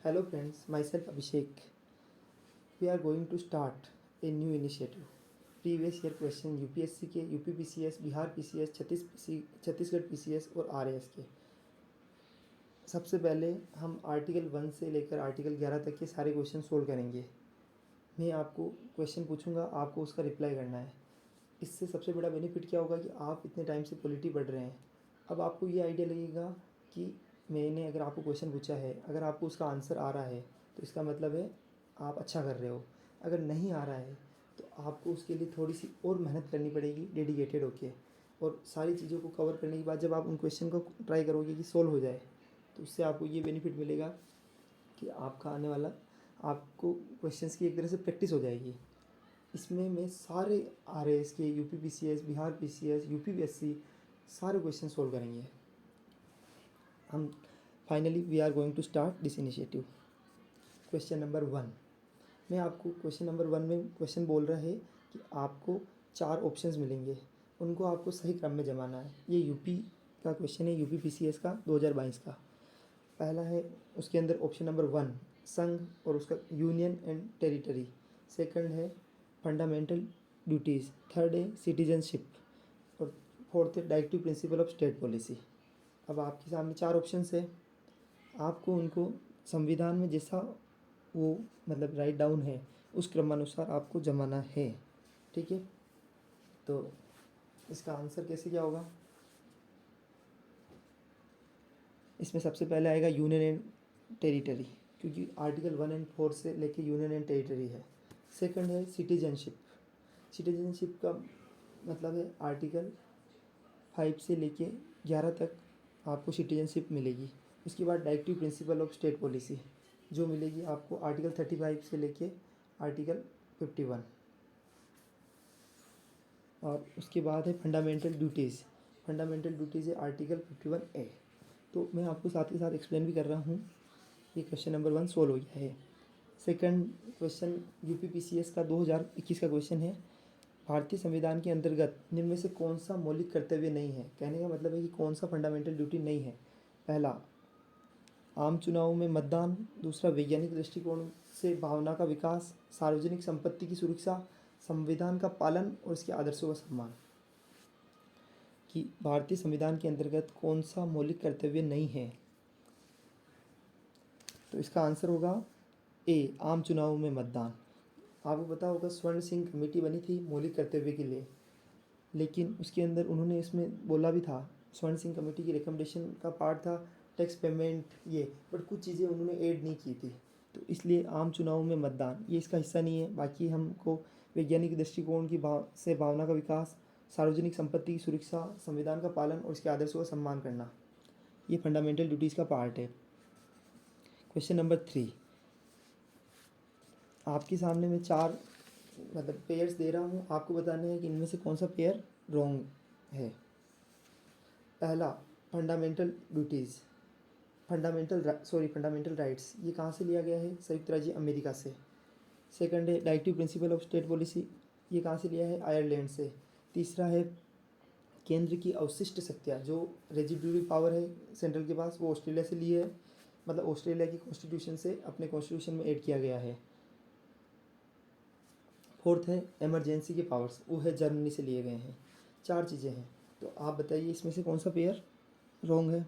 Hello friends, myself Abhishek. We are going to start a new initiative. Previous year question UPSC के, UP PCS, Bihar PCS, Chhattisgarh PCS और RAS के। सबसे पहले हम article 1 से लेकर आर्टिकल 11 तक के सारे क्वेश्चन सोल्व करेंगे। मैं आपको क्वेश्चन पूछूंगा, आपको उसका रिप्लाई करना है। इससे सबसे बड़ा बेनिफिट क्या होगा कि आप इतने टाइम से पॉलिटी पढ़ रहे हैं। अब आपको ये आइडिया लगेगा कि मैंने अगर आपको क्वेश्चन पूछा है, अगर आपको उसका आंसर आ रहा है तो इसका मतलब है आप अच्छा कर रहे हो। अगर नहीं आ रहा है तो आपको उसके लिए थोड़ी सी और मेहनत करनी पड़ेगी डेडिकेटेड होके, और सारी चीज़ों को कवर करने के बाद जब आप उन क्वेश्चन को ट्राई करोगे कि सोल्व हो जाए, तो उससे आपको ये बेनिफिट मिलेगा कि आपका आने वाला आपको क्वेश्चंस की एक तरह से प्रैक्टिस हो जाएगी। इसमें मैं सारे आरएएस के, UP PCS, Bihar PCS, UPPSC सारे क्वेश्चन सोल्व करेंगे हम। Finally we are going to start this initiative. Question number 1, मैं आपको क्वेश्चन नंबर 1 में क्वेश्चन बोल रहा है कि आपको 4 ऑप्शंस मिलेंगे, उनको आपको सही क्रम में जमाना है। ये यूपी का क्वेश्चन है, यूपी पीसीएस का 2022 का। पहला है उसके अंदर ऑप्शन नंबर 1 संघ और उसका यूनियन एंड टेरिटरी। सेकंड है फंडामेंटल ड्यूटीज़। थर्ड है सिटीजनशिप। और फोर्थ है directive principle of state policy. अब आपके सामने 4 ऑप्शंस है, आपको उनको संविधान में जैसा वो मतलब राइट डाउन है उस क्रमानुसार आपको जमाना है। ठीक है, तो इसका आंसर कैसे क्या होगा? इसमें सबसे पहले आएगा यूनियन एंड टेरिटरी, क्योंकि आर्टिकल 1 एंड 4 से लेके यूनियन एंड टेरिटरी है। सेकंड है सिटीजनशिप। सिटीजनशिप का मतलब है आर्टिकल 5 से लेके 11 तक आपको सिटीजनशिप मिलेगी। उसके बाद directive principle of state policy जो मिलेगी आपको आर्टिकल 35 से लेके आर्टिकल 51। और उसके बाद है फंडामेंटल ड्यूटीज़। फंडामेंटल ड्यूटीज़ है आर्टिकल 51A। तो मैं आपको साथ के साथ एक्सप्लेन भी कर रहा हूँ। ये क्वेश्चन नंबर 1 सोल्व हो गया है। सेकंड क्वेश्चन यूपी पीसीएस का 2021 का क्वेश्चन है, भारतीय संविधान के अंतर्गत निम्न में से कौन सा मौलिक कर्तव्य नहीं है। कहने का मतलब है कि कौन सा फंडामेंटल ड्यूटी नहीं है। पहला आम चुनावों में मतदान। दूसरा वैज्ञानिक दृष्टिकोण से भावना का विकास। सार्वजनिक संपत्ति की सुरक्षा। संविधान का पालन और इसके आदर्शों का सम्मान। कि भारतीय संविधान के अंतर्गत कौन सा मौलिक कर्तव्य नहीं है, तो इसका आंसर होगा ए आम चुनावों में मतदान। आपको पता होगा स्वर्ण सिंह कमेटी बनी थी मौलिक कर्तव्य के लिए, लेकिन उसके अंदर उन्होंने इसमें बोला भी था, स्वर्ण सिंह कमेटी की रिकमेंडेशन का पार्ट था टैक्स पेमेंट ये, बट कुछ चीज़ें उन्होंने ऐड नहीं की थी, तो इसलिए आम चुनावों में मतदान ये इसका हिस्सा नहीं है। बाकी हमको वैज्ञानिक दृष्टिकोण की भावना का विकास, सार्वजनिक संपत्ति की सुरक्षा, संविधान का पालन और इसके आदर्शों का सम्मान करना, ये फंडामेंटल ड्यूटीज़ का पार्ट है। क्वेश्चन नंबर 3, आपके सामने मैं 4 मतलब पेयर्स दे रहा हूँ, आपको बताना है कि इनमें से कौन सा पेयर रॉन्ग है। पहला फंडामेंटल ड्यूटीज़, फंडामेंटल राइट्स, ये कहाँ से लिया गया है? संयुक्त राज्य अमेरिका से। सेकंड है directive principle of state policy, ये कहाँ से लिया है? आयरलैंड से। तीसरा है केंद्र की अवशिष्ट शक्तियाँ, जो रेजिडुअरी पावर है सेंट्रल के पास, वो ऑस्ट्रेलिया से ली है, मतलब ऑस्ट्रेलिया की कॉन्स्टिट्यूशन से अपने कॉन्स्टिट्यूशन में ऐड किया गया है। फोर्थ है इमरजेंसी के पावर्स, वो है जर्मनी से लिए गए हैं। 4 चीज़ें हैं, तो आप बताइए इसमें से कौन सा पेयर रॉन्ग है?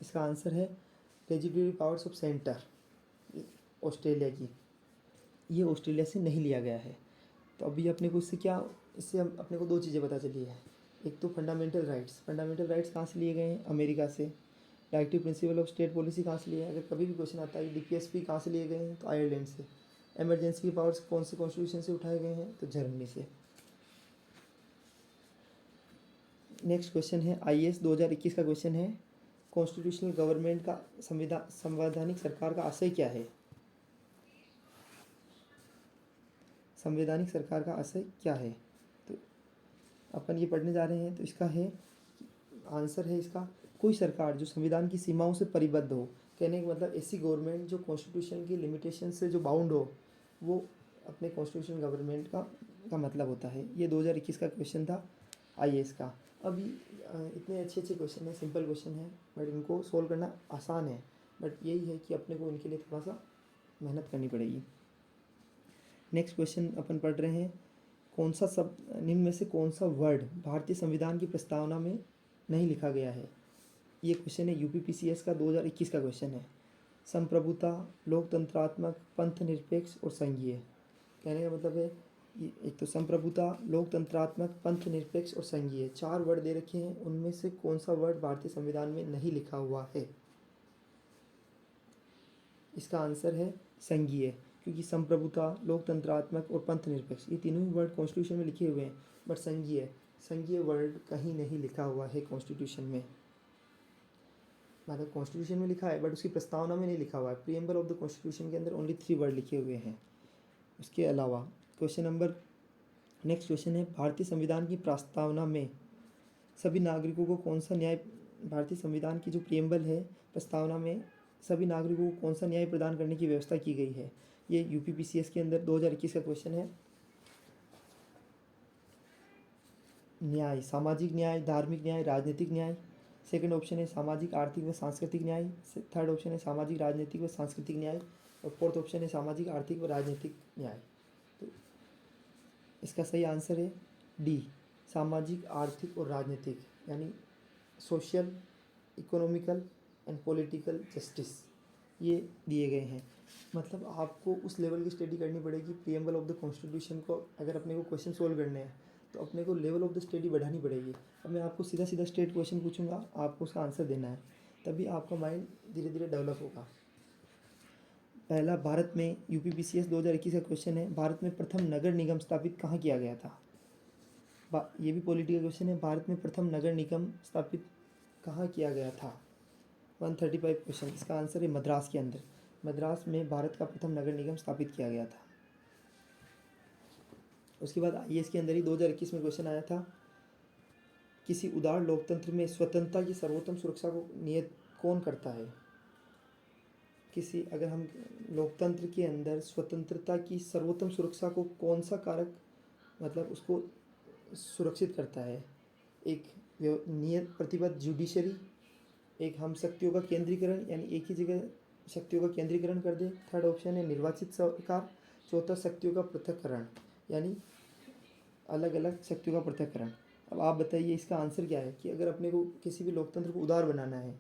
इसका आंसर है residuary powers of centre, Australia की, ये ऑस्ट्रेलिया से नहीं लिया गया है। तो अभी अपने को इससे हम अपने को 2 चीज़ें पता चली है। एक तो फंडामेंटल राइट्स कहाँ से लिए गए हैं? अमेरिका से। Directive principle of state policy कहाँ से लिया है? अगर कभी भी क्वेश्चन आता है डीपीएसपी कहाँ से लिए गए हैं, तो आयरलैंड से। इमरजेंसी के पावर्स कौन से कॉन्स्टिट्यूशन से उठाए गए हैं? तो जर्मनी से। नेक्स्ट क्वेश्चन है आईएएस 2021 का क्वेश्चन है, कॉन्स्टिट्यूशनल गवर्नमेंट का संवैधानिक सरकार का आशय क्या है? संवैधानिक सरकार का आशय क्या है? तो अपन ये पढ़ने जा रहे हैं, तो इसका है आंसर है इसका कोई सरकार जो संविधान की सीमाओं से परिबद्ध हो। कहने का मतलब ऐसी गवर्नमेंट जो कॉन्स्टिट्यूशन की लिमिटेशन से जो बाउंड हो, वो अपने कॉन्स्टिट्यूशन गवर्नमेंट का मतलब होता है। ये 2021 का क्वेश्चन था आईएएस का। अभी इतने अच्छे अच्छे क्वेश्चन हैं, सिंपल क्वेश्चन हैं, बट इनको सोल्व करना आसान है, बट यही है कि अपने को इनके लिए थोड़ा सा मेहनत करनी पड़ेगी। नेक्स्ट क्वेश्चन अपन पढ़ रहे हैं, कौन सा सब निम्न में से कौन सा वर्ड भारतीय संविधान की प्रस्तावना में नहीं लिखा गया है। ये क्वेश्चन है यूपीपीसीएस का 2021 का क्वेश्चन है। संप्रभुता, लोकतंत्रात्मक, पंथ निरपेक्ष और संघीय। कहने का मतलब है एक तो संप्रभुता, लोकतंत्रात्मक, पंथ निरपेक्ष और संघीय, 4 वर्ड दे रखे हैं, उनमें से कौन सा वर्ड भारतीय संविधान में नहीं लिखा हुआ है। इसका आंसर है संघीय, क्योंकि संप्रभुता, लोकतंत्रात्मक और पंथ निरपेक्ष ये तीनों ही वर्ड कॉन्स्टिट्यूशन में लिखे हुए हैं, बट संघीय वर्ड कहीं नहीं लिखा हुआ है कॉन्स्टिट्यूशन में। मतलब कॉन्स्टिट्यूशन में लिखा है बट उसकी प्रस्तावना में नहीं लिखा हुआ है। प्रीएम्बल ऑफ द कॉन्स्टिट्यूशन के अंदर ओनली 3 वर्ड लिखे हुए हैं। उसके अलावा क्वेश्चन नंबर नेक्स्ट क्वेश्चन है, भारतीय संविधान की प्रस्तावना में सभी नागरिकों को कौन सा न्याय, भारतीय संविधान की जो प्रीएम्बल है प्रस्तावना में सभी नागरिकों को कौन सा न्याय प्रदान करने की व्यवस्था की गई है। ये यूपीपीसीएस के अंदर 2021 का क्वेश्चन है। न्याय, सामाजिक न्याय, धार्मिक न्याय, राजनीतिक न्याय। सेकंड ऑप्शन है सामाजिक, आर्थिक व सांस्कृतिक न्याय। थर्ड ऑप्शन है सामाजिक, राजनीतिक व सांस्कृतिक न्याय। और फोर्थ ऑप्शन है सामाजिक, आर्थिक व राजनीतिक न्याय। तो इसका सही आंसर है डी, सामाजिक, आर्थिक और राजनीतिक, यानी social, economical and political justice ये दिए गए हैं। मतलब आपको उस लेवल की स्टडी करनी पड़ेगी प्रीएम्बल ऑफ द कॉन्स्टिट्यूशन को। अगर अपने को क्वेश्चन सोल्व करने हैं तो अपने को लेवल ऑफ द स्टडी बढ़ानी पड़ेगी। अब मैं आपको सीधा सीधा स्ट्रेट क्वेश्चन पूछूंगा, आपको उसका आंसर देना है, तभी आपका माइंड धीरे धीरे डेवलप होगा। पहला, भारत में यूपीपीसीएस 2021 का क्वेश्चन है, भारत में प्रथम नगर निगम स्थापित कहाँ किया गया था। ये भी पॉलिटिकल क्वेश्चन है, भारत में प्रथम नगर निगम स्थापित कहाँ किया गया था। 135 क्वेश्चन, इसका आंसर है मद्रास के अंदर। मद्रास में भारत का प्रथम नगर निगम स्थापित किया गया था। उसके बाद आईएएस के अंदर ही 2021 में क्वेश्चन आया था, किसी उदार लोकतंत्र में स्वतंत्रता की सर्वोत्तम सुरक्षा को नियत कौन करता है। अगर हम लोकतंत्र के अंदर स्वतंत्रता की सर्वोत्तम सुरक्षा को कौन सा कारक मतलब उसको सुरक्षित करता है। एक नियत प्रतिबद्ध जुडिशरी, एक हम शक्तियों का केंद्रीकरण यानी एक ही जगह शक्तियों का केंद्रीकरण कर दे। थर्ड ऑप्शन है निर्वाचित सरकार। चौथा शक्तियों का पृथक्करण यानी अलग अलग शक्तियों का पृथक्करण। अब आप बताइए इसका आंसर क्या है कि अगर अपने को किसी भी लोकतंत्र को उदार बनाना है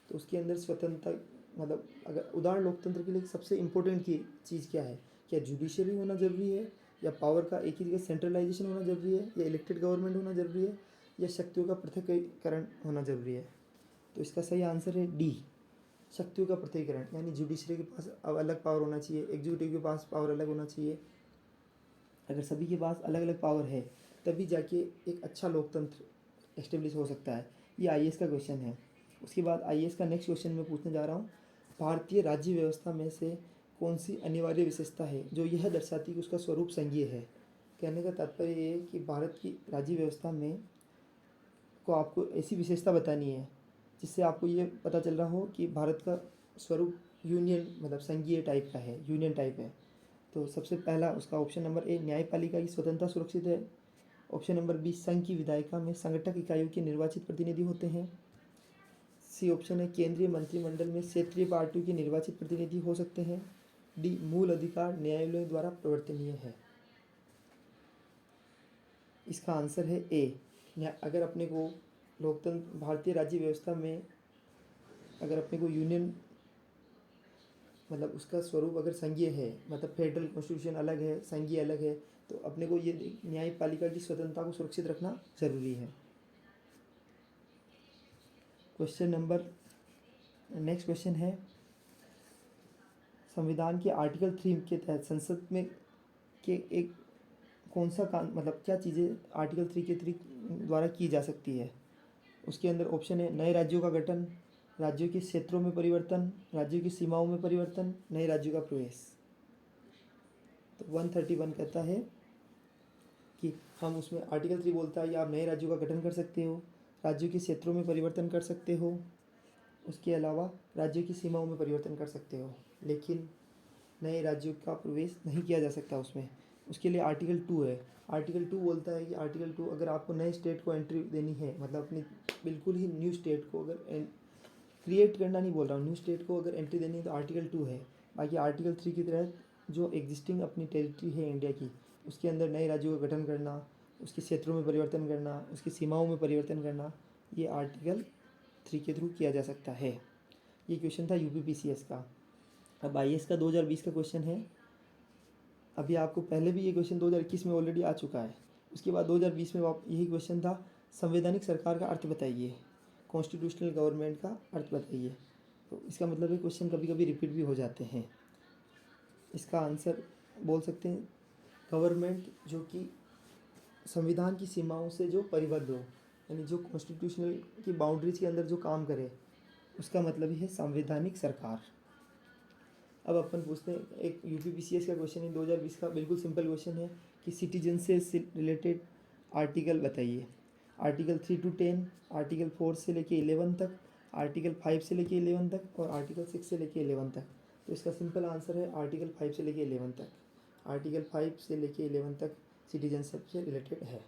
तो उसके अंदर स्वतंत्रता मतलब अगर उदार लोकतंत्र के लिए सबसे इम्पोर्टेंट की चीज़ क्या है, क्या जुडिशरी होना ज़रूरी है, या पावर का एक ही जगह सेंट्रलाइजेशन होना ज़रूरी है, या इलेक्टेड गवर्नमेंट होना ज़रूरी है, या शक्तियों का पृथक्करण होना ज़रूरी है। तो इसका सही आंसर है डी, शक्तियों का पृथक्करण, यानी जुडिशरी के पास अब अलग पावर होना चाहिए, एग्जीक्यूटिव के पास पावर अलग होना चाहिए। अगर सभी के पास अलग अलग पावर है तभी जाके एक अच्छा लोकतंत्र एस्टेब्लिश हो सकता है। ये आईएएस का क्वेश्चन है। उसके बाद आईएएस का नेक्स्ट क्वेश्चन मैं पूछने जा रहा हूँ, भारतीय राज्य व्यवस्था में से कौन सी अनिवार्य विशेषता है जो यह दर्शाती है कि उसका स्वरूप संघीय है। कहने का तात्पर्य ये है कि भारत की राज्य व्यवस्था में को आपको ऐसी विशेषता बतानी है जिससे आपको ये पता चल रहा हो कि भारत का स्वरूप यूनियन मतलब संघीय टाइप का है, यूनियन टाइप है। तो सबसे पहला उसका ऑप्शन नंबर ए, न्यायपालिका की स्वतंत्रता सुरक्षित है। ऑप्शन नंबर बी, संघ की विधायिका में संगठक इकाइयों के निर्वाचित प्रतिनिधि होते हैं। सी ऑप्शन है, केंद्रीय मंत्रिमंडल में क्षेत्रीय पार्टियों के निर्वाचित प्रतिनिधि हो सकते हैं। डी, मूल अधिकार न्यायालयों द्वारा प्रवर्तनीय है। इसका आंसर है ए। अगर अपने को लोकतंत्र भारतीय राज्य व्यवस्था में अगर अपने को यूनियन मतलब उसका स्वरूप अगर संघीय है, मतलब फेडरल कॉन्स्टिट्यूशन अलग है, संघीय अलग है, तो अपने को ये न्यायपालिका की स्वतंत्रता को सुरक्षित रखना जरूरी है। क्वेश्चन नंबर नेक्स्ट क्वेश्चन है, संविधान के आर्टिकल 3 के तहत संसद में के एक कौन सा काम मतलब क्या चीज़ें आर्टिकल 3 के द्वारा की जा सकती है। उसके अंदर ऑप्शन है, नए राज्यों का गठन, राज्यों के क्षेत्रों में परिवर्तन, राज्यों की सीमाओं में परिवर्तन, नए राज्यों का प्रवेश। तो 131 कहता है कि हम उसमें आर्टिकल 3 बोलता है कि आप नए राज्यों का गठन कर सकते हो, राज्यों के क्षेत्रों में परिवर्तन कर सकते हो, उसके अलावा राज्यों की सीमाओं में परिवर्तन कर सकते हो, लेकिन नए राज्यों का प्रवेश नहीं किया जा सकता उसमें। उसके लिए आर्टिकल 2 है। आर्टिकल 2 बोलता है कि आर्टिकल 2 अगर आपको नए स्टेट को एंट्री देनी है, मतलब अपनी बिल्कुल ही न्यू स्टेट को अगर क्रिएट करना नहीं बोल रहा हूँ, न्यू स्टेट को अगर एंट्री देनी है तो आर्टिकल 2 है। बाकी आर्टिकल 3 की तहत जो एग्जिस्टिंग अपनी टेरिटरी है इंडिया की, उसके अंदर नए राज्यों का गठन करना, उसके क्षेत्रों में परिवर्तन करना, उसकी सीमाओं में परिवर्तन करना, ये आर्टिकल 3 के थ्रू किया जा सकता है। ये क्वेश्चन था यूपीपीसीएस का। अब आईएएस का 2020 का क्वेश्चन है। अभी आपको पहले भी ये क्वेश्चन 2021 में ऑलरेडी आ चुका है। उसके बाद 2020 में यही क्वेश्चन था, संवैधानिक सरकार का अर्थ बताइए, कॉन्स्टिट्यूशनल गवर्नमेंट का अर्थ बताइए। तो इसका मतलब है क्वेश्चन कभी कभी रिपीट भी हो जाते हैं। इसका आंसर बोल सकते हैं गवर्नमेंट जो कि संविधान की सीमाओं से जो परिबद्ध हो, यानी जो कॉन्स्टिट्यूशनल की बाउंड्रीज के अंदर जो काम करे, उसका मतलब ही है संवैधानिक सरकार। अब अपन पूछते हैं एक यूपीपीसीएस का क्वेश्चन है 2020 का, बिल्कुल सिंपल क्वेश्चन है कि सिटीजन से रिलेटेड आर्टिकल बताइए। आर्टिकल 3 to 10, आर्टिकल 4 से लेके 11 तक, आर्टिकल 5 से लेके 11 तक और आर्टिकल 6 से लेके 11 तक। तो इसका सिंपल आंसर है आर्टिकल 5 से लेके 11 तक। आर्टिकल 5 से लेके 11 तक सिटीजनशिप से रिलेटेड है।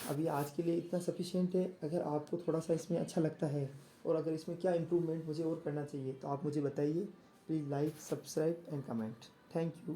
अभी आज के लिए इतना सफिशिएंट है। अगर आपको थोड़ा सा इसमें अच्छा लगता है और अगर इसमें क्या इम्प्रूवमेंट मुझे और करना चाहिए तो आप मुझे बताइए। Please like, subscribe and comment. Thank you.